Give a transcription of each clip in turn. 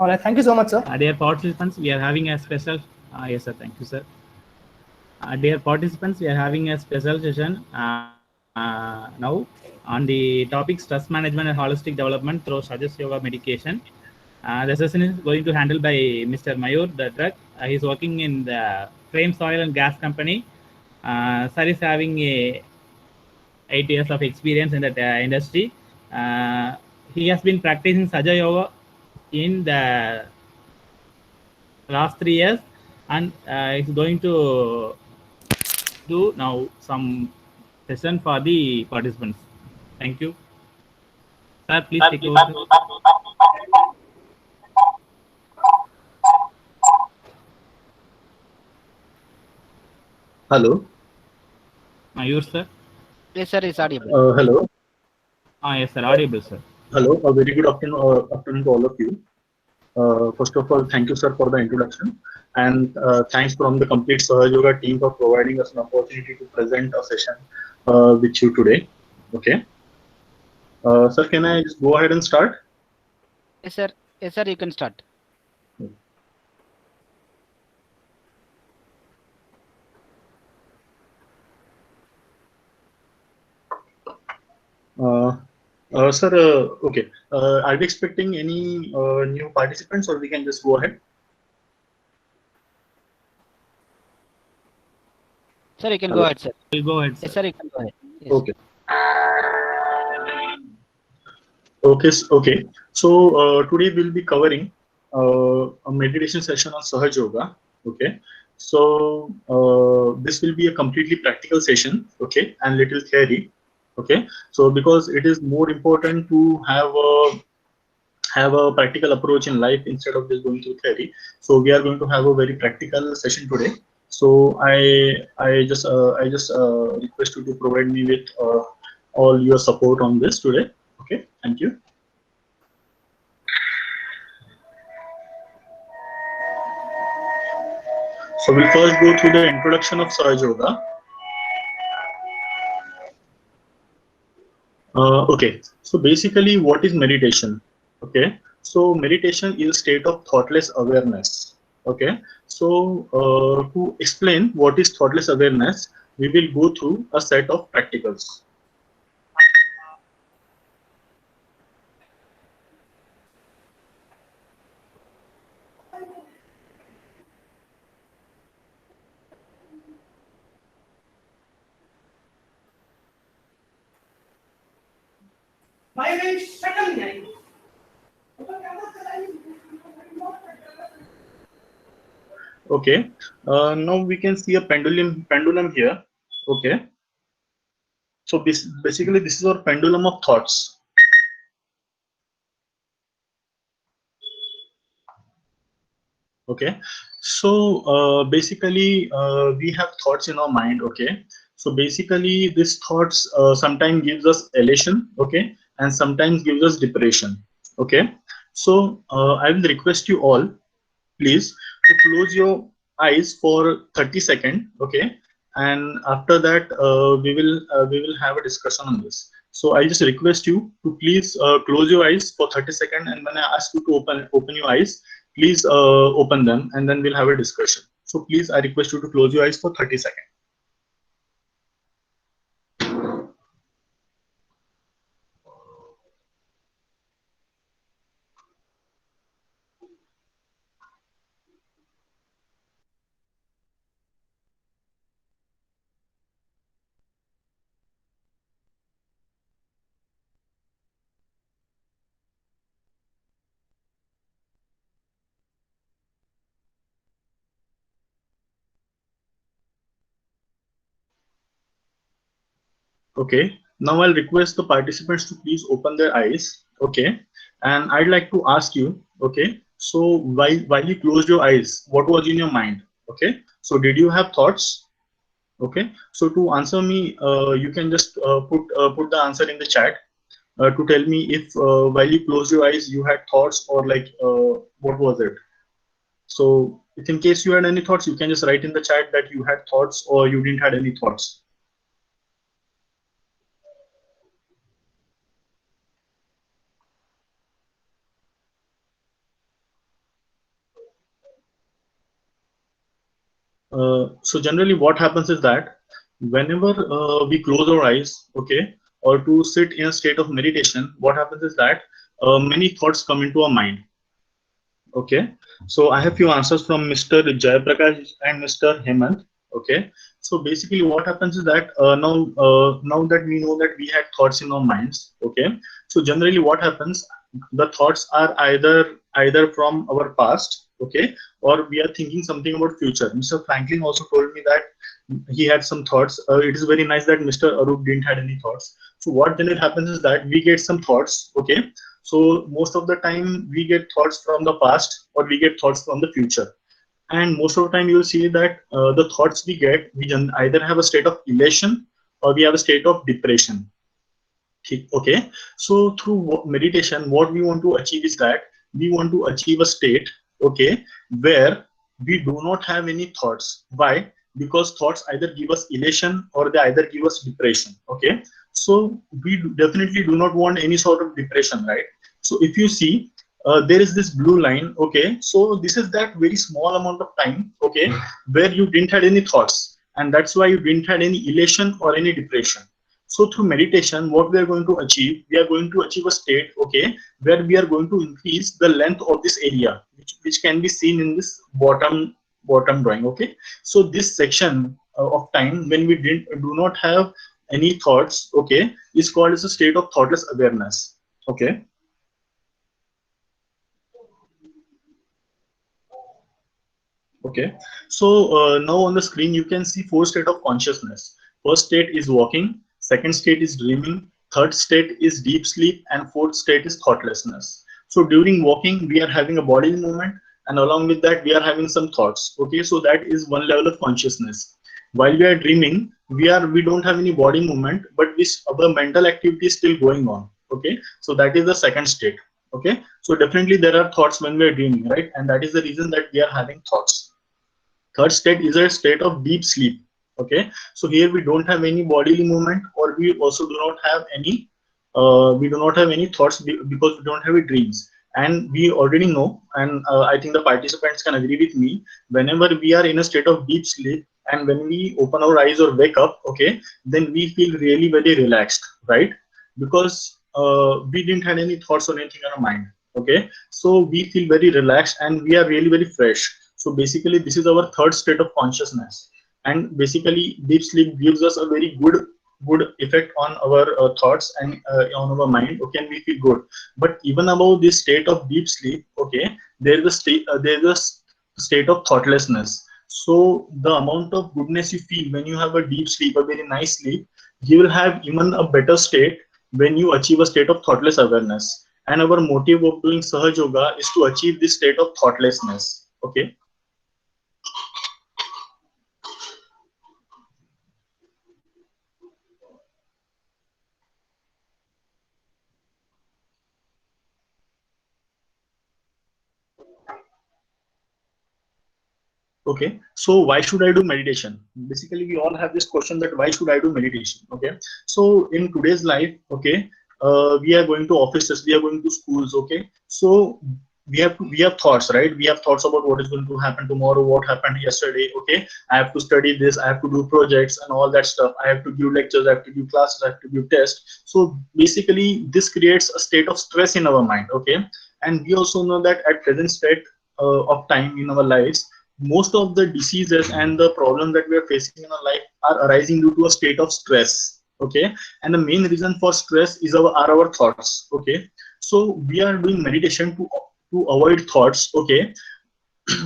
All right. Thank you so much, sir. Dear participants, we are having a special. Yes, sir. Thank you, sir. Dear participants, we are having a special session now on the topic stress management and holistic development through Sajas Yoga medication. The session is going to handle by Mr. Mayur Dattrak. He is working in the Frame Soil and Gas Company. Sir is having 8 years of experience in that industry. Uh, he has been practicing Saja Yoga in the last 3 years, and is going to do now some session for the participants. Thank you. Sir, please take over. Hello. Mayur, sir. Yes, sir, it's audible. Hello. Yes, sir. Audible, sir. Hello. A very good afternoon to all of you. First of all, thank you, sir, for the introduction. And thanks from the complete Sahaj Yoga team for providing us an opportunity to present a session with you today. Okay. Sir, can I just go ahead and start? Yes, sir. Yes, sir, you can start. Sir, okay. Are we expecting any new participants, or we can just go ahead? Sir, you can go Hello. ahead, sir. We'll go ahead, Yes, sir. sir, you can go ahead. Yes. Okay. Okay. Okay. So today we'll be covering a meditation session on Sahaj Yoga. Okay. So this will be a completely practical session. Okay, and little theory. Okay. So because it is more important to have a practical approach in life instead of just going through theory. So we are going to have a very practical session today. So I just request you to provide me with all your support on this today. Okay. Thank you. So we'll first go through the introduction of Sahaj Yoga. Okay, so basically, what is meditation? Okay, so meditation is a state of thoughtless awareness. Okay, so to explain what is thoughtless awareness, we will go through a set of practicals. Okay, now we can see a pendulum here. Okay, so basically this is our pendulum of thoughts. Okay, so basically we have thoughts in our mind. Okay, so basically these thoughts sometimes gives us elation. Okay, and sometimes gives us depression. Okay, so I will request you all, please, to close your eyes for 30 seconds. Okay, and after that we will have a discussion on this. So I just request you to please close your eyes for 30 seconds, and when I ask you to open your eyes, please open them, and then we'll have a discussion. So please, I request you to close your eyes for 30 seconds. Okay, now I'll request the participants to please open their eyes. Okay, and I'd like to ask you, okay, so while you closed your eyes, what was in your mind? Okay, so did you have thoughts? Okay, so to answer me, you can just put the answer in the chat to tell me if while you closed your eyes, you had thoughts, or like what was it? So if in case you had any thoughts, you can just write in the chat that you had thoughts or you didn't had any thoughts. So generally what happens is that whenever we close our eyes, okay, or to sit in a state of meditation, what happens is that many thoughts come into our mind. Okay, so I have few answers from Mr. Jayaprakash and Mr. Hemant. Okay, so basically what happens is that now that we know that we had thoughts in our minds. Okay, so generally what happens, the thoughts are either from our past, okay, or we are thinking something about future. Mr. Franklin also told me that he had some thoughts. It is very nice that Mr. Arup didn't had any thoughts. So what then it happens is that we get some thoughts. Okay, so most of the time we get thoughts from the past or we get thoughts from the future. And most of the time you will see that the thoughts we get, we either have a state of elation or we have a state of depression. Okay, so through meditation, what we want to achieve is that we want to achieve a state, okay, where we do not have any thoughts. Why? Because thoughts either give us elation or they either give us depression. Okay, so we definitely do not want any sort of depression, right? So if you see, there is this blue line. Okay, so this is that very small amount of time, okay, where you didn't had any thoughts, and that's why you didn't had any elation or any depression. So through meditation, what we are going to achieve, we are going to achieve a state, okay, where we are going to increase the length of this area, which can be seen in this bottom drawing. Okay, so this section of time when we do not have any thoughts, okay, is called as a state of thoughtless awareness. Okay. Okay, so now on the screen you can see four states of consciousness. First state is walking, second state is dreaming, third state is deep sleep, and fourth state is thoughtlessness. So during walking we are having a body movement, and along with that we are having some thoughts. Okay, so that is one level of consciousness. While we are dreaming, we don't have any body movement, but this our mental activity is still going on. Okay, so that is the second state. Okay, so definitely there are thoughts when we are dreaming, right? And that is the reason that we are having thoughts. Third state is a state of deep sleep. Okay, so here we don't have any bodily movement, or we also do not have any thoughts because we don't have any dreams. And we already know, and I think the participants can agree with me, whenever we are in a state of deep sleep and when we open our eyes or wake up, okay, then we feel really very relaxed, right? Because we didn't have any thoughts or anything on our mind. Okay, so we feel very relaxed and we are really very fresh. So basically this is our third state of consciousness, and basically deep sleep gives us a very good effect on our thoughts and on our mind. Okay, and we feel good. But even above this state of deep sleep, okay, there is a state of thoughtlessness. So the amount of goodness you feel when you have a deep sleep, a very nice sleep, you will have even a better state when you achieve a state of thoughtless awareness. And our motive of doing Sahaj Yoga is to achieve this state of thoughtlessness. Okay. Okay, so why should I do meditation? Basically, we all have this question that why should I do meditation? Okay, so in today's life, okay, we are going to offices, we are going to schools. Okay, so we have thoughts, right? We have thoughts about what is going to happen tomorrow, what happened yesterday. Okay, I have to study this, I have to do projects and all that stuff. I have to give lectures, I have to give classes, I have to give tests. So basically, this creates a state of stress in our mind. Okay, and we also know that at present state of time in our lives, most of the diseases and the problems that we are facing in our life are arising due to a state of stress. Okay, and the main reason for stress is our thoughts. Okay, so we are doing meditation to avoid thoughts. Okay,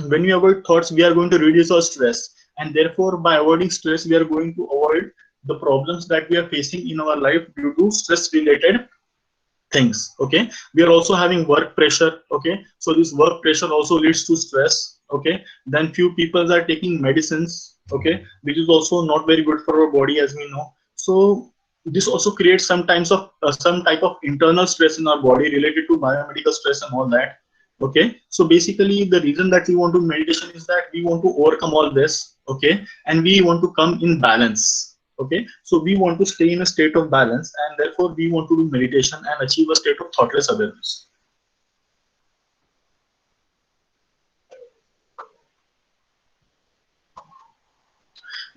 when we avoid thoughts, we are going to reduce our stress, and therefore by avoiding stress we are going to avoid the problems that we are facing in our life due to stress related things. Okay, we are also having work pressure. Okay, so this work pressure also leads to stress. Okay, then few people are taking medicines, okay, which is also not very good for our body, as we know. So this also creates some type of internal stress in our body related to biomedical stress and all that. Okay, so basically the reason that we want to meditation is that we want to overcome all this. Okay, and we want to come in balance. Okay, so we want to stay in a state of balance, and therefore we want to do meditation and achieve a state of thoughtless awareness.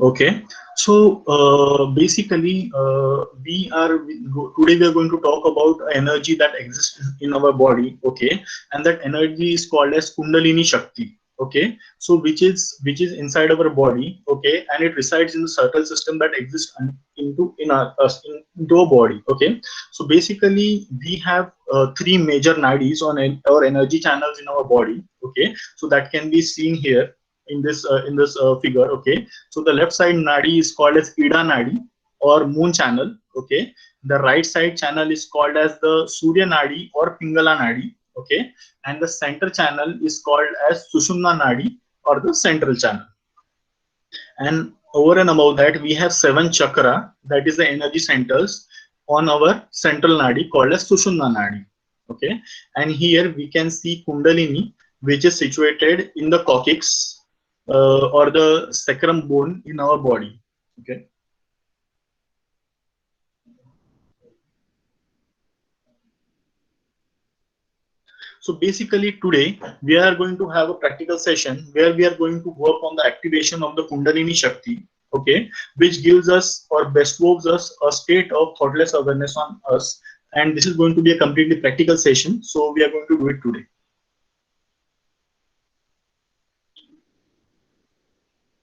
Okay, so basically, today we are going to talk about energy that exists in our body. Okay, and that energy is called as Kundalini Shakti. Okay, so which is inside our body. Okay, and it resides in the circle system that exists into our body. Okay, so basically we have three major nadis on our energy channels in our body. Okay, so that can be seen here in this figure. Okay, so the left side nadi is called as Ida nadi or moon channel. Okay, the right side channel is called as the Surya nadi or Pingala nadi. Okay, and the center channel is called as Sushumna nadi or the central channel. And over and above that, we have seven chakra, that is the energy centers on our central nadi called as Sushumna nadi. Okay, and here we can see Kundalini, which is situated in the coccyx or the sacrum bone in our body. Okay. So basically today we are going to have a practical session where we are going to work on the activation of the Kundalini Shakti, okay, which gives us or bestows us a state of thoughtless awareness on us. And this is going to be a completely practical session. So we are going to do it today.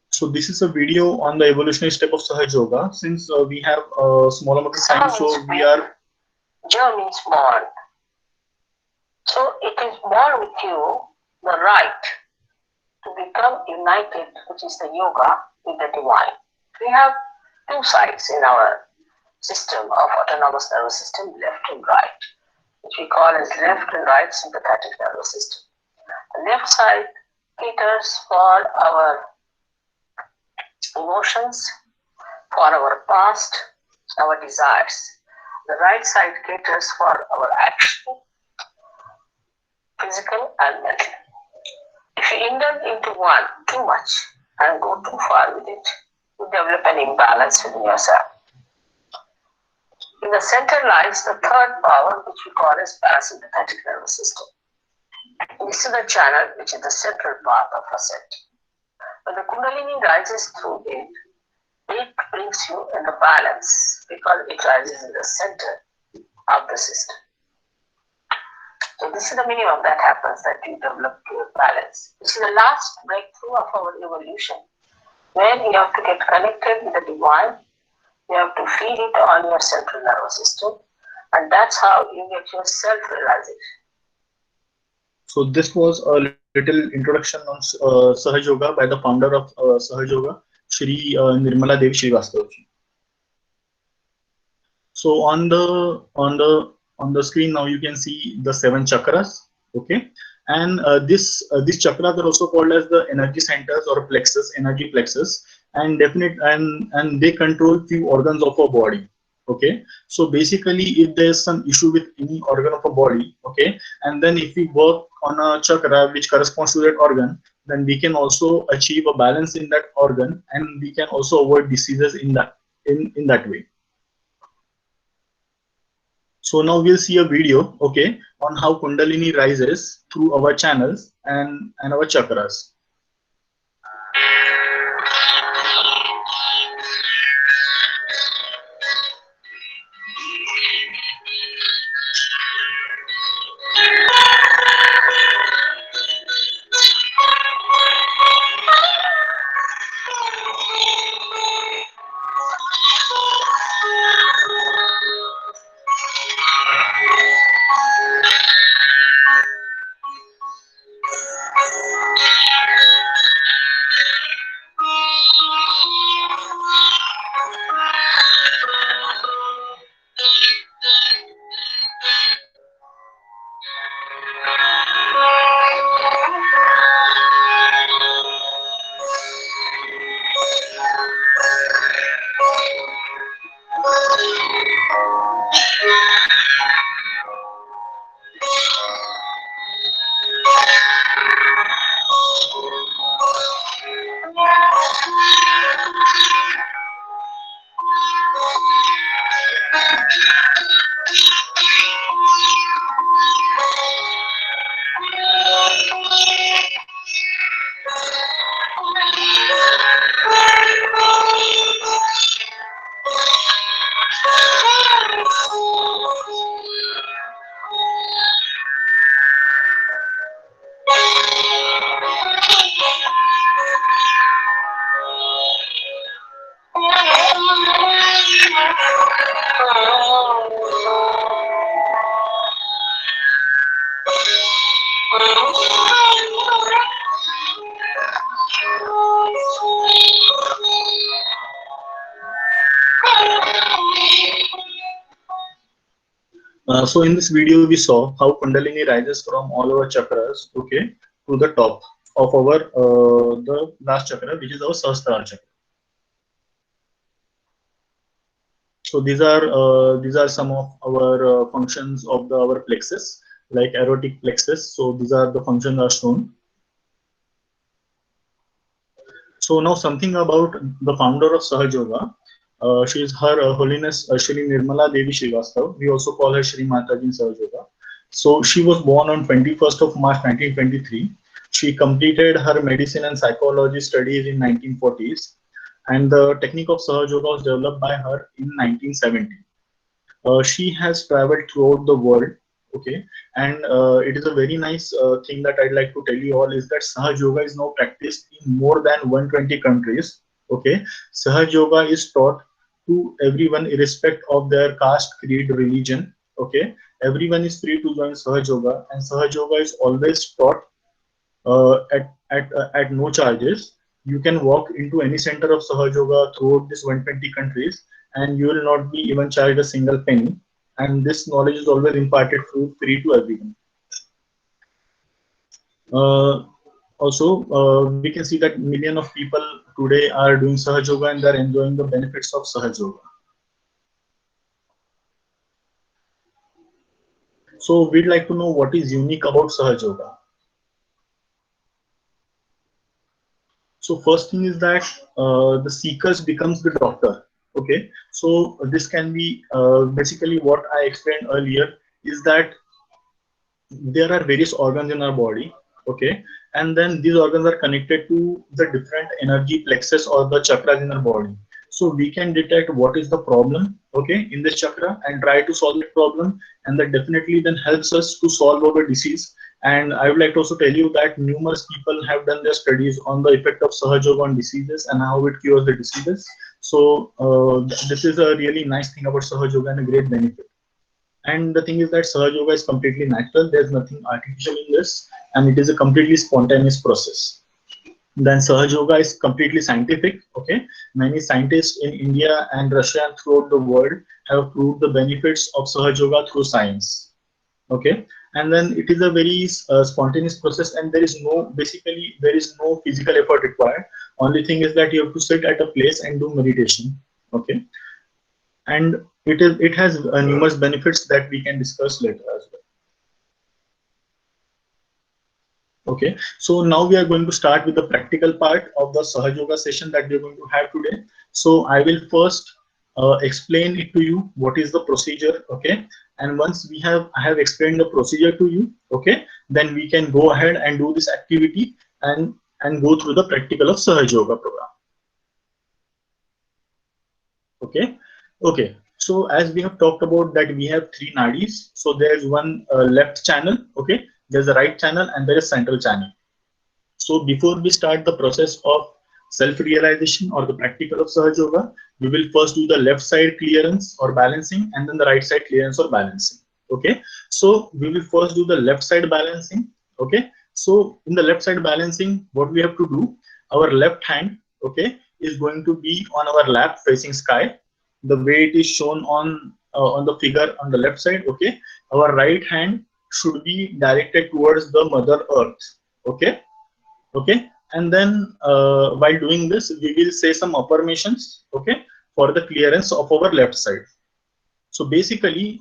So this is a video on the evolutionary step of Sahaj Yoga. Since we have a small amount of time, so we are. Jo means born. So it is born with you the right to become united, which is the yoga, with the divine. We have two sides in our system of autonomous nervous system, left and right, which we call as left and right sympathetic nervous system. The left side caters for our emotions, for our past, our desires. The right side caters for our action, physical and mental. If you indulge into one too much and go too far with it, you develop an imbalance within yourself. In the center lies the third power, which we call as parasympathetic nervous system. This is the channel which is the central part of ascent. When the Kundalini rises through it, it brings you in the balance because it rises in the center of the system. So this is the minimum that happens, that you develop your balance. This is the last breakthrough of our evolution. When you have to get connected with the divine, you have to feed it on your central nervous system, and that's how you get your self-realization. So this was a little introduction on Sahaj Yoga by the founder of Sahaj Yoga, Shri Nirmala Devi Srivastava. So on the screen now you can see the seven chakras. Okay, and these chakras are also called as the energy centers or plexus, energy plexus, and they control few organs of our body. Okay, so basically if there's some issue with any organ of a body, okay, and then if we work on a chakra which corresponds to that organ, then we can also achieve a balance in that organ, and we can also avoid diseases in that way. So now we'll see a video, okay, on how Kundalini rises through our channels and our chakras. So in this video, we saw how Kundalini rises from all our chakras, okay, to the top of our the last chakra, which is our Sahasrara chakra. So these are some of our functions of our plexus, like aortic plexus. So these are the functions are shown. So now something about the founder of Sahaj Yoga. She is Her Holiness Shri Nirmala Devi Srivastav. We also call her Shri Mataji in Sahaj Yoga. So she was born on 21st of March 1923. She completed her medicine and psychology studies in 1940s, and the technique of Sahaj Yoga was developed by her in 1970. She has traveled throughout the world, okay, and it is a very nice thing that I'd like to tell you all is that Sahaj Yoga is now practiced in more than 120 countries, okay. Sahaj Yoga is taught to everyone irrespective of their caste, creed, religion, okay. Everyone is free to join Sahaj Yoga, and Sahaj Yoga is always taught at no charges. You can walk into any center of Sahaj Yoga throughout this 120 countries, and you will not be even charged a single penny. And this knowledge is always imparted free to everyone. Also, we can see that millions of people today are doing Sahaj Yoga and they are enjoying the benefits of Sahaj Yoga. So we'd like to know what is unique about Sahaj Yoga. So first thing is that the seekers becomes the doctor. Okay, so this can be basically what I explained earlier is that there are various organs in our body. Okay, and then these organs are connected to the different energy plexus or the chakras in our body. So we can detect what is the problem, okay, in this chakra and try to solve the problem, and that definitely then helps us to solve our disease. And I would like to also tell you that numerous people have done their studies on the effect of Sahaj Yoga on diseases and how it cures the diseases. So this is a really nice thing about Sahaj Yoga and a great benefit. And the thing is that Sahaj Yoga is completely natural. There's nothing artificial in this, and it is a completely spontaneous process. Then Sahaj Yoga is completely scientific. Okay, many scientists in India and Russia and throughout the world have proved the benefits of Sahaj Yoga through science. Okay, and then it is a very spontaneous process, and there is no physical effort required. Only thing is that you have to sit at a place and do meditation. Okay, and it has numerous benefits that we can discuss later as well. Okay, so now we are going to start with the practical part of the Sahaj Yoga session that we are going to have today. So I will first explain it to you what is the procedure. Okay, and once I have explained the procedure to you, okay, then we can go ahead and do this activity and go through the practical of Sahaj Yoga program. Okay. So as we have talked about that we have three nadis. So there's one left channel, okay, there's a right channel, and there is central channel. So before we start the process of self-realization or the practical of Sahaj Yoga, we will first do the left side clearance or balancing, and then the right side clearance or balancing. Okay, so we will first do the left side balancing. Okay, so in the left side balancing, what we have to do, our left hand, okay, is going to be on our lap facing sky, the way it is shown on the figure on the left side. Okay, our right hand should be directed towards the Mother Earth. Okay, and then while doing this, we will say some affirmations, okay, for the clearance of our left side. So basically,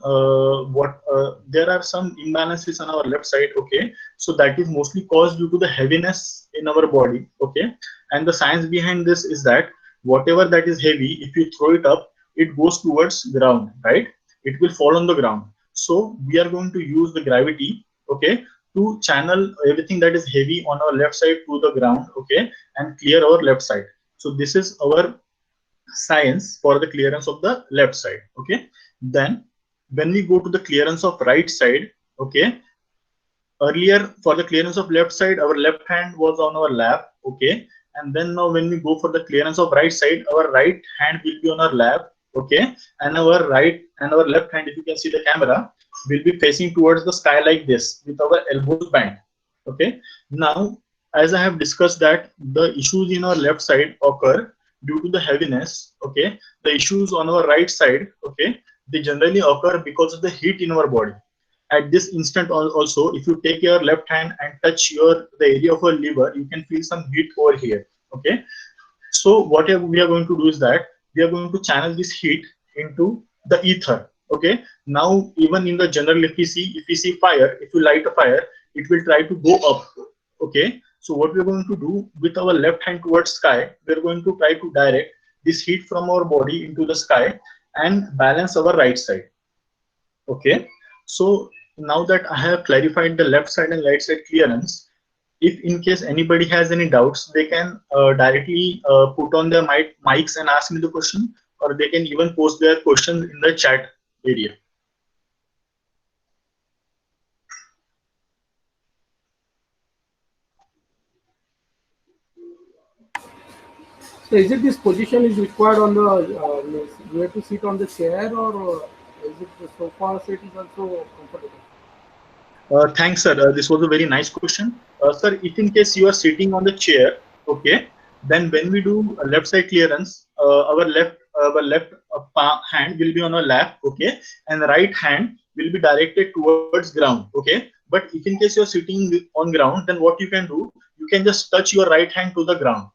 there are some imbalances on our left side, okay, so that is mostly caused due to the heaviness in our body, okay, and the science behind this is that whatever that is heavy, if you throw it up, it goes towards ground, right? It will fall on the ground. So we are going to use the gravity, okay, to channel everything that is heavy on our left side to the ground, okay, and clear our left side. So this is our science for the clearance of the left side. Okay, then when we go to the clearance of right side, okay, earlier for the clearance of left side, our left hand was on our lap, okay, and then now when we go for the clearance of right side, our right hand will be on our lap, okay, and our left hand, if you can see the camera, will be facing towards the sky like this with our elbows bent. Okay. Now, as I have discussed that the issues in our left side occur due to the heaviness. Okay. The issues on our right side, okay, they generally occur because of the heat in our body. At this instant also, if you take your left hand and touch the area of your liver, you can feel some heat over here. Okay. So what we are going to do is that we are going to channel this heat into the ether. Okay. Now, even in the general, if we see fire, if you light a fire, it will try to go up. Okay. So what we are going to do with our left hand towards sky, we are going to try to direct this heat from our body into the sky and balance our right side. Okay. So now that I have clarified the left side and right side clearance, if in case anybody has any doubts, they can directly put on their mics and ask me the question, or they can even post their questions in the chat area. So is it this position is required on the, you have to sit on the chair, or is it the sofa set is also comfortable? Thanks, sir. This was a very nice question. Sir, if in case you are sitting on the chair, okay, then when we do a left side clearance, our left hand will be on our lap, okay, and the right hand will be directed towards ground, okay. But if in case you're sitting on ground, then what you can do, you can just touch your right hand to the ground.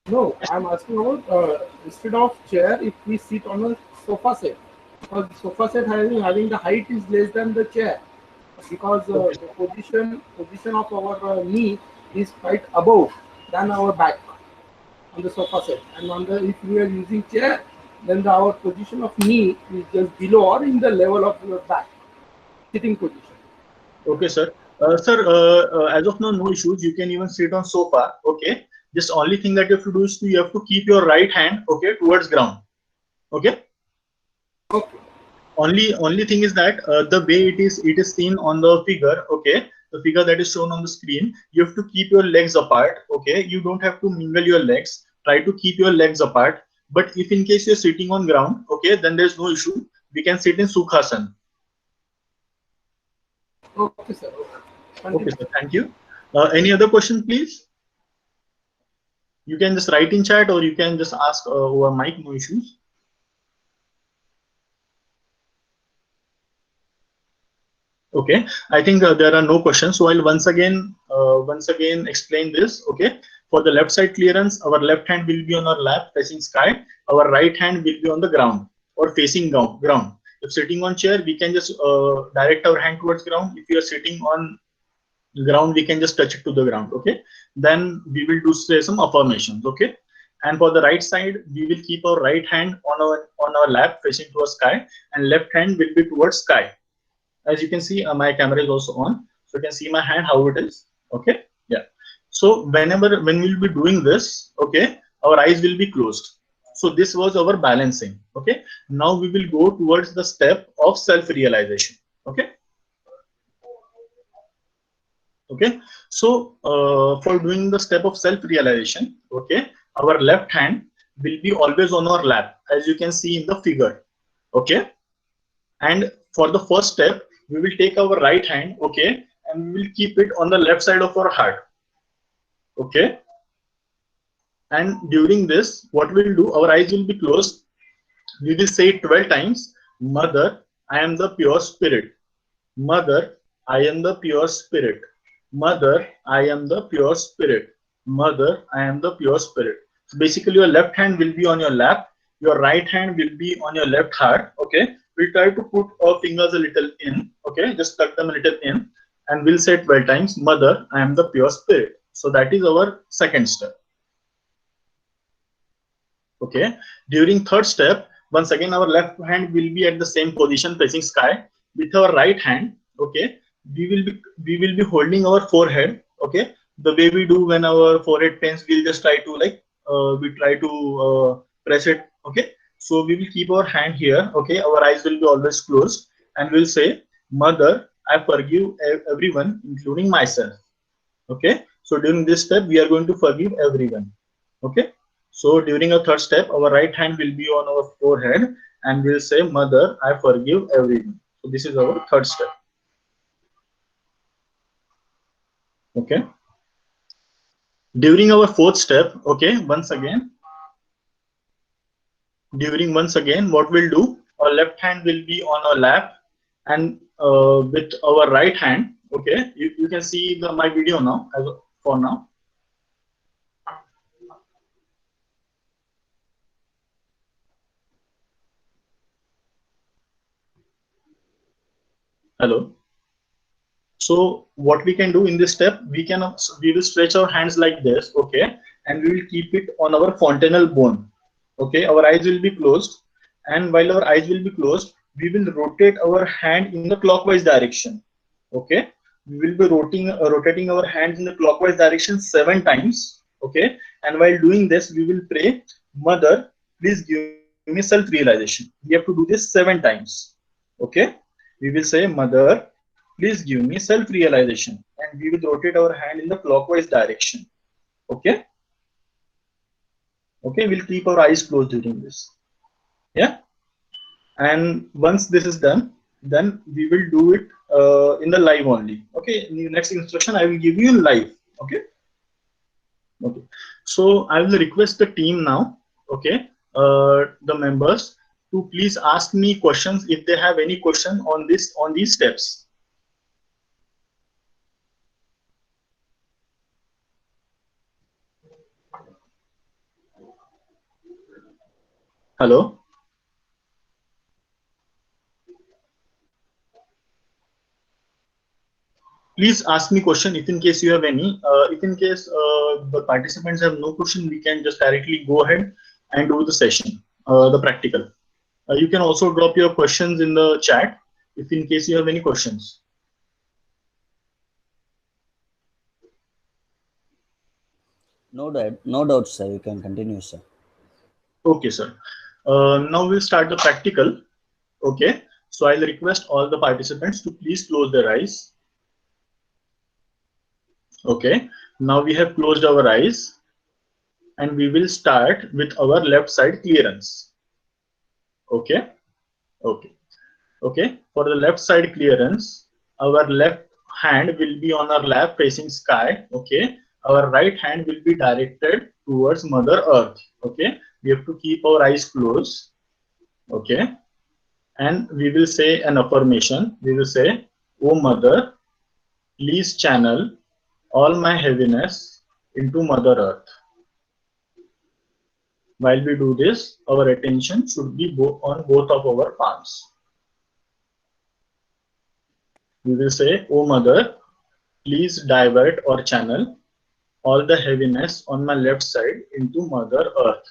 No, I'm asking about instead of chair, if we sit on a sofa set, because the sofa set having the height is less than the chair, because Okay. the position of our knee is quite above than our back on the sofa set, and on the if we are using chair, then our position of knee is just below or in the level of your back sitting position. Okay, sir. Sir, as of now, no issues. You can even sit on sofa. Okay. Just only thing that you have to do is you have to keep your right hand, okay, towards ground. Okay. Okay. Only thing is that the way it is seen on the figure. Okay. The figure that is shown on the screen. You have to keep your legs apart. Okay. You don't have to mingle your legs. Try to keep your legs apart. But if in case you're sitting on ground, okay, then there's no issue. We can sit in Sukhasana. Okay, sir. Okay. Okay, Continue. sir. Thank you. Any other question, please? You can just write in chat or you can just ask over mic, no issues. Okay, I think there are no questions. So I'll once again explain this. Okay, for the left side clearance, our left hand will be on our lap facing sky. Our right hand will be on the ground or facing ground. If sitting on chair, we can just direct our hand towards ground. If you are sitting on ground, we can just touch it to the ground. Okay, then we will do say some affirmations. Okay, and for the right side, we will keep our right hand on our lap facing towards sky, and left hand will be towards sky. As you can see, my camera is also on, so you can see my hand how it is. Okay, yeah. So when we'll be doing this, okay, our eyes will be closed. So this was our balancing. Okay, now we will go towards the step of self-realization. Okay. Okay, so for doing the step of self-realization, okay, our left hand will be always on our lap, as you can see in the figure. Okay, and for the first step, we will take our right hand, okay, and we will keep it on the left side of our heart. Okay, and during this, what we'll do, our eyes will be closed. We will say 12 times, Mother, I am the pure spirit. Mother, I am the pure spirit. Mother, I am the pure spirit. Mother, I am the pure spirit. So basically, your left hand will be on your lap. Your right hand will be on your left heart. Okay. We'll try to put our fingers a little in. Okay. Just tuck them a little in. And we'll say 12 times, Mother, I am the pure spirit. So that is our second step. Okay. During third step, once again, our left hand will be at the same position facing sky. With our right hand, okay, we will be holding our forehead. Okay, the way we do when our forehead pains, we'll just try to we try to press it. Okay, so we will keep our hand here. Okay, our eyes will be always closed, and we'll say, Mother, I forgive everyone, including myself. Okay, so during this step, we are going to forgive everyone. Okay. So during a third step, our right hand will be on our forehead and we'll say, Mother, I forgive everyone. So this is our third step. Okay. During our fourth step, okay, once again, what we'll do, our left hand will be on our lap, and with our right hand, okay, you can see my video now, for now. Hello. So what we can do in this step, we will stretch our hands like this, okay, and we will keep it on our fontanel bone. Okay, our eyes will be closed, and while our eyes will be closed, we will rotate our hand in the clockwise direction. Okay, we will be rotating our hands in the clockwise direction 7 times. Okay, and while doing this, we will pray, Mother, please give me self-realization. We have to do this 7 times. Okay, we will say, Mother, please give me self-realization, and we will rotate our hand in the clockwise direction. Okay. Okay, we'll keep our eyes closed during this. Yeah. And once this is done, then we will do it in the live only. Okay. In the next instruction, I will give you in live. Okay. Okay. So I will request the team now. Okay. The members to please ask me questions if they have any question on these steps. Hello. Please ask me question if in case you have any. If in case the participants have no question, we can just directly go ahead and do the session, the practical. You can also drop your questions in the chat if in case you have any questions. No doubt, sir. You can continue, sir. Okay, sir. Now we'll start the practical. Okay. So I'll request all the participants to please close their eyes. Okay. Now we have closed our eyes, and we will start with our left side clearance. Okay. Okay. Okay. For the left side clearance, our left hand will be on our lap facing sky. Okay. Our right hand will be directed towards Mother Earth. Okay. We have to keep our eyes closed. Okay. And we will say an affirmation. We will say, "Oh Mother, please channel all my heaviness into Mother Earth." While we do this, our attention should be on both of our palms. We will say, "Oh Mother, please divert or channel all the heaviness on my left side into Mother Earth."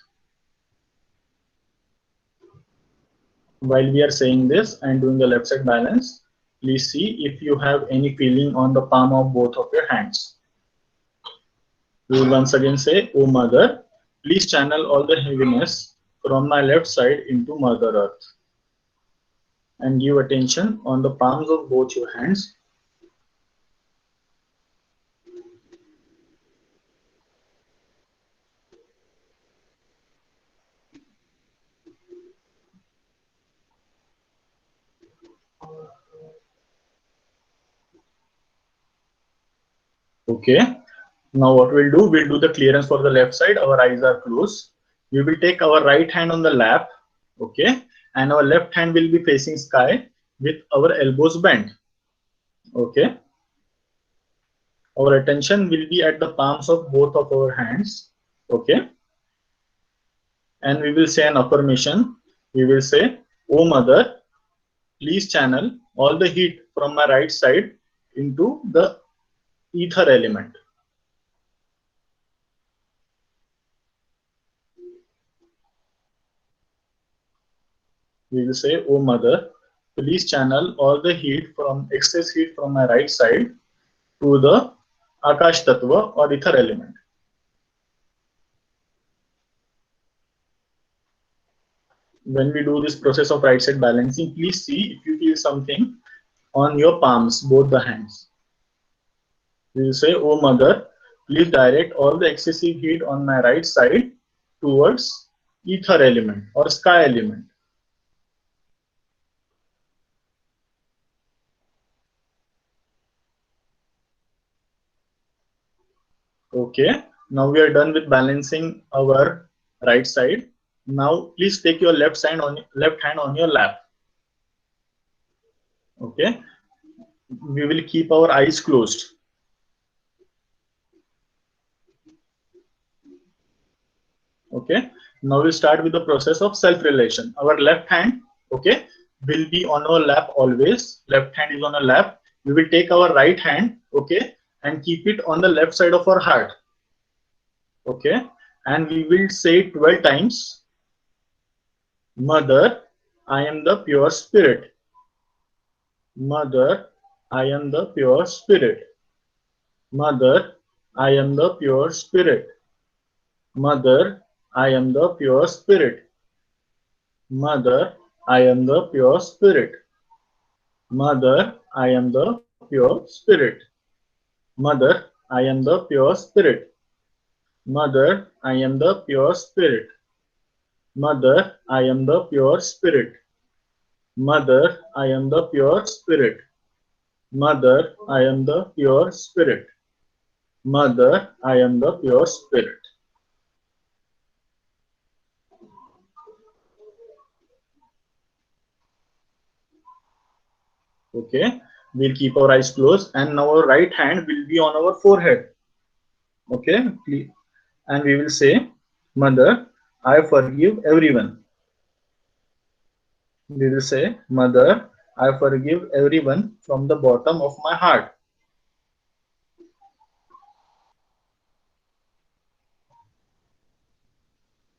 While we are saying this and doing the left side balance, please see if you have any feeling on the palm of both of your hands. We will once again say, "Oh Mother, please channel all the heaviness from my left side into Mother Earth." And give attention on the palms of both your hands. Okay. Now what we'll do the clearance for the left side. Our eyes are closed. We will take our right hand on the lap. Okay. And our left hand will be facing sky with our elbows bent. Okay. Our attention will be at the palms of both of our hands. Okay. And we will say an affirmation. We will say, "Oh Mother, please channel all the heat from my right side into the ether element." We will say, "Oh Mother, please channel all the excess heat from my right side to the Akash Tattva or ether element." When we do this process of right side balancing, please see if you feel something on your palms, both the hands. We will say, "Oh Mother, please direct all the excessive heat on my right side towards ether element or sky element." Okay, now we are done with balancing our right side. Now please take your left hand on your lap. Okay, we will keep our eyes closed. Okay, now we'll start with the process of self-realization. Our left hand, okay, will be on our lap always. Left hand is on our lap. We will take our right hand, okay, and keep it on the left side of our heart. Okay, and we will say 12 times, Mother, I am the pure spirit. Mother, I am the pure spirit. Mother, I am the pure spirit. Mother, I am the pure spirit. Mother, I am the pure spirit. Mother, I am the pure spirit. Mother, I am the pure spirit. Mother, I am the pure spirit. Mother, I am the pure spirit. Mother, I am the pure spirit. Mother, I am the pure spirit. Mother, I am the pure spirit. Okay, we'll keep our eyes closed and now our right hand will be on our forehead. Okay, and we will say, Mother, I forgive everyone. We will say, Mother, I forgive everyone from the bottom of my heart.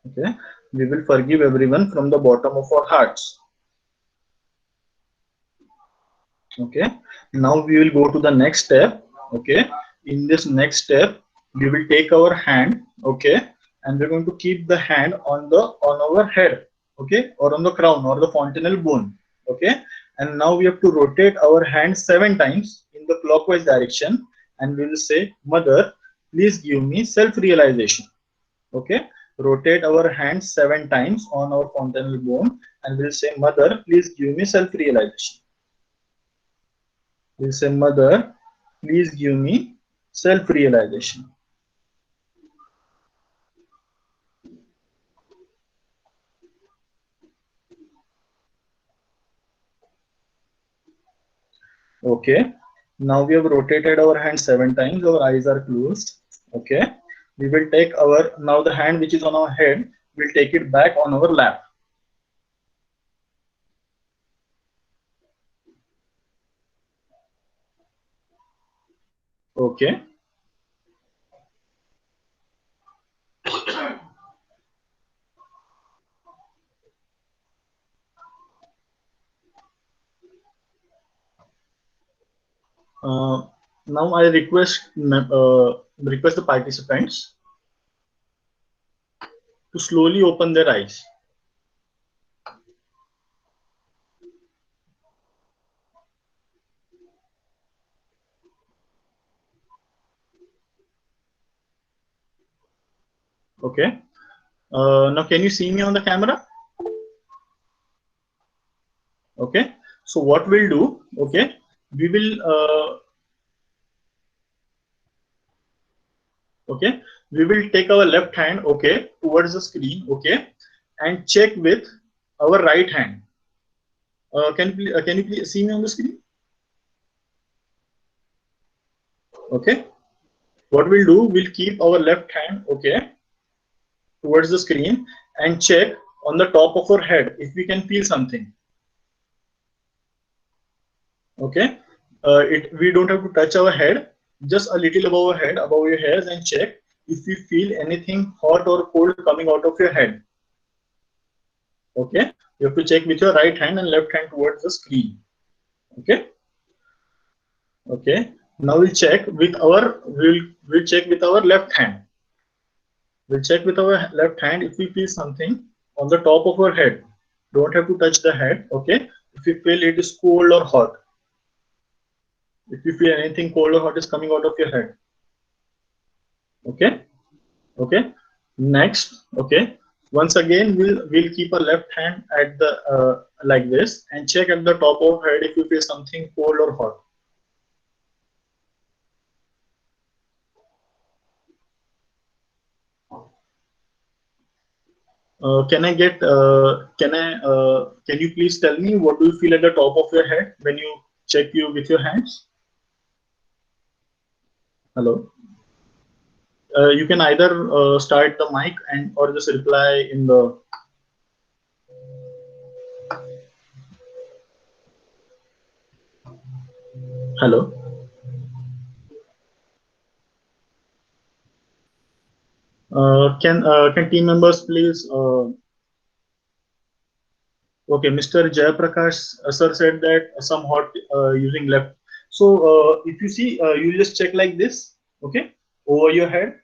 Okay, we will forgive everyone from the bottom of our hearts. Okay, now we will go to the next step. Okay, in this next step we will take our hand, okay, and we're going to keep the hand on our head, okay, or on the crown or the fontanel bone. Okay, and now we have to rotate our hand 7 times in the clockwise direction, and we will say, Mother, please give me self-realization. Okay, rotate our hand 7 times on our fontanel bone, and we'll say, Mother, please give me self-realization. We'll say, Mother, please give me self-realization. Okay, now we have rotated our hand 7 times, our eyes are closed. Okay, we will take now the hand which is on our head, we'll take it back on our lap. Okay. Now I request the participants to slowly open their eyes. Okay. Now can you see me on the camera? Okay. So what we'll do? Okay, we will. Okay, we will take our left hand, okay, towards the screen, okay, and check with our right hand. Can you please see me on the screen? Okay, what we'll do, we'll keep our left hand, okay, towards the screen and check on the top of our head if we can feel something. Okay, we don't have to touch our head, just a little above our head, above your hairs, and check if you feel anything hot or cold coming out of your head. Okay, you have to check with your right hand and left hand towards the screen. Okay. Okay. Now we'll check with we'll check with our left hand. We'll check with our left hand if we feel something on the top of our head. Don't have to touch the head. Okay. If you feel it is cold or hot. If you feel anything cold or hot is coming out of your head. Okay. Okay. Next. Okay. Once again, we'll keep our left hand at the like this and check at the top of head if you feel something cold or hot. Can I get? Can you please tell me what do you feel at the top of your head when you check you with your hands? Hello. You can either start the mic and or just reply in the. Hello. Can team members please? Okay, Mr. Jayaprakash sir said that some hot using left. So if you see, you just check like this. Okay, over your head.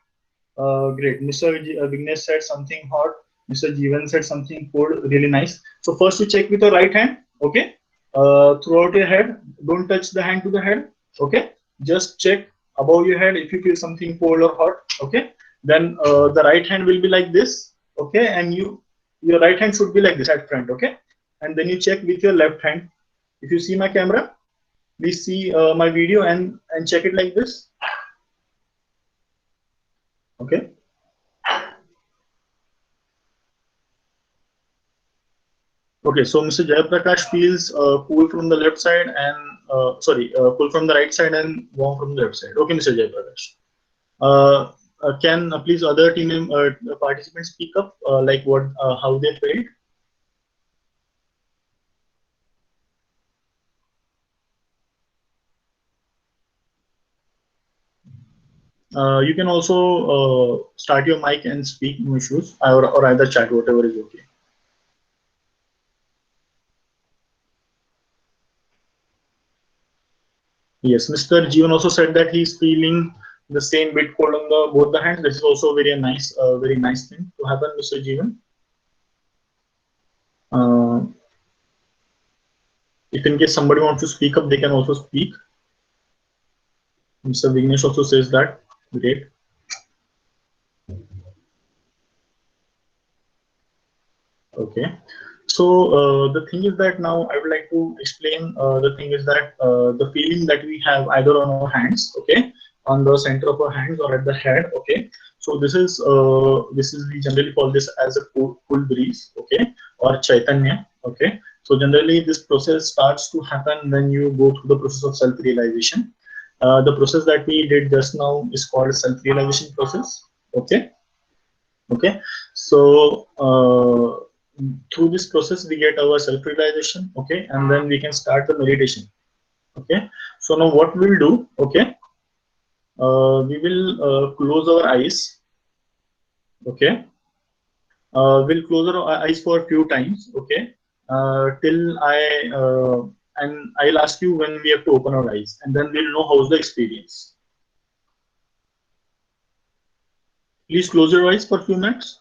Great. Mr. Vignesh said something hot. Mr. Jeevan said something cold. Really nice. So first you check with your right hand. Okay. Throughout your head. Don't touch the hand to the head. Okay. Just check above your head if you feel something cold or hot. Okay. Then the right hand will be like this. Okay. And your right hand should be like this at front. Okay. And then you check with your left hand. If you see my camera, please see my video and check it like this. Okay. Okay, so Mr. Jayaprakash feels cool from the left side and cool from the right side and warm from the left side. Okay, Mr. Jayaprakash. Can please other team participants speak up like what how they felt? You can also start your mic and speak, no issues, or either chat, whatever is okay. Yes, Mr. Jeevan also said that he's feeling the same bit cold on both the hands. This is also very nice thing to happen, Mr. Jeevan. If in case somebody wants to speak up, they can also speak. Mr. Vignesh also says that. Great. Okay. So the thing is that now I would like to explain. The thing is that the feeling that we have either on our hands, okay, on the center of our hands or at the head, okay. So this is we generally call this as a cool breeze, okay, or chaitanya, okay. So generally this process starts to happen when you go through the process of self-realization. The process that we did just now is called self-realization process, okay. Okay, so through this process we get our self-realization, okay, and then we can start the meditation. Okay, so now what we'll do, okay, we will close our eyes. Okay, we'll close our eyes for a few times, okay, till and I'll ask you when we have to open our eyes, and then we'll know how's the experience. Please close your eyes for a few minutes.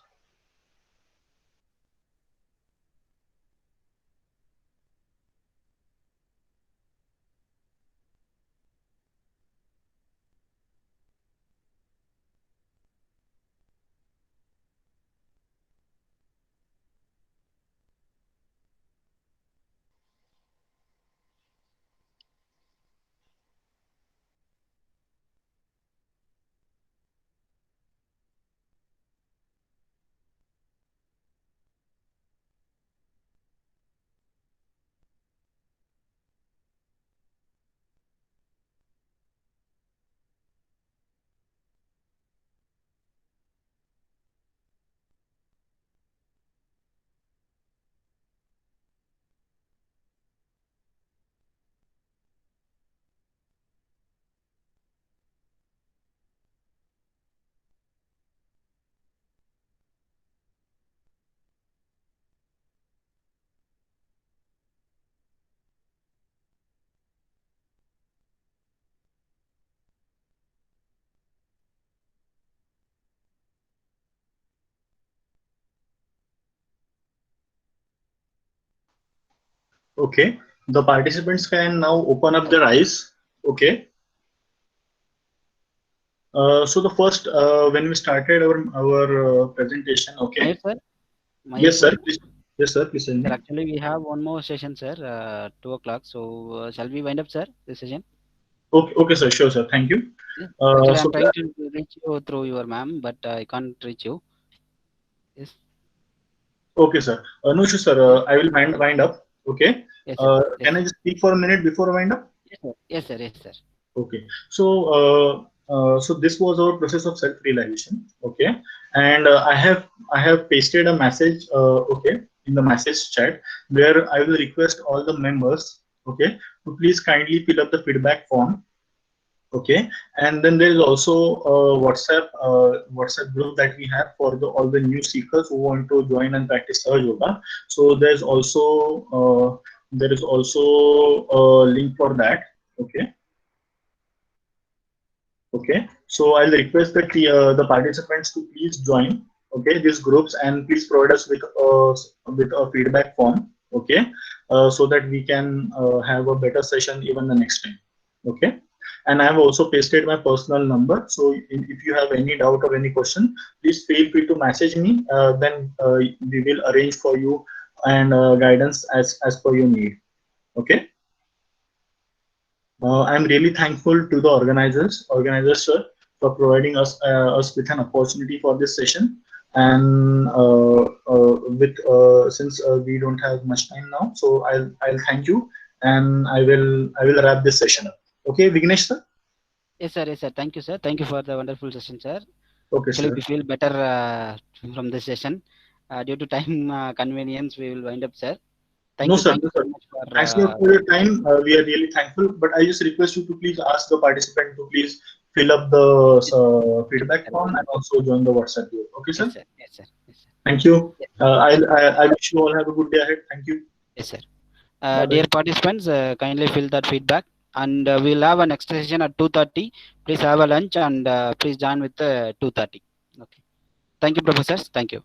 Okay, the participants can now open up their eyes. Okay. So the first, when we started our presentation, okay. Mahir, sir? Yes, sir. Please. Yes, sir. Please tell me. Sir, actually, we have one more session, sir, 2 o'clock. So, shall we wind up, sir, this session? Okay, okay, sir. Sure, sir. Thank you. Yeah. Actually, So I'm trying to reach you through your ma'am, but I can't reach you. Yes. Okay, sir. No issue, sir. I will wind up. Okay. Yes, sir. Yes, Can I sir. just speak for a minute before I wind up? Yes, sir. Yes, sir. Yes, sir. Okay. So, so this was our process of self-realization. Okay. And I have pasted a message. Okay, in the message chat where I will request all the members. Okay, to please kindly fill up the feedback form. Okay, and then there is also a WhatsApp group that we have for all the new seekers who want to join and practice Sahaja Yoga. So there is also a link for that. Okay. Okay, so I'll request that the participants to please join, okay, these groups, and please provide us with a feedback form, okay, so that we can have a better session even the next time. Okay, and I have also pasted my personal number, so if you have any doubt or any question, please feel free to message me. Then we will arrange for you and guidance as per your need. Okay. I'm really thankful to the organizers, sir, for providing us with an opportunity for this session. And since we don't have much time now, so I'll thank you, and I will wrap this session up. Okay, Vignesh, sir. Yes, sir. Yes, sir. Thank you, sir. Thank you for the wonderful session, sir. Okay, Actually, sir. we feel better from this session. Due to time convenience, we will wind up, sir. Thank No, you. sir. Thank you No, so sir. much for. Thanks a lot for your time. We are really thankful. But I just request you to please ask the participant to please fill up the feedback form and also join the WhatsApp group. Okay, sir. Yes, sir. Yes, sir. Yes, sir. Thank you. Yes. I wish you all have a good day ahead. Thank you. Yes, sir. Bye-bye. Dear participants, kindly fill that feedback, and we'll have a next session at 2:30. Please have a lunch and please join with 2:30. Okay. Thank you, professors. Thank you.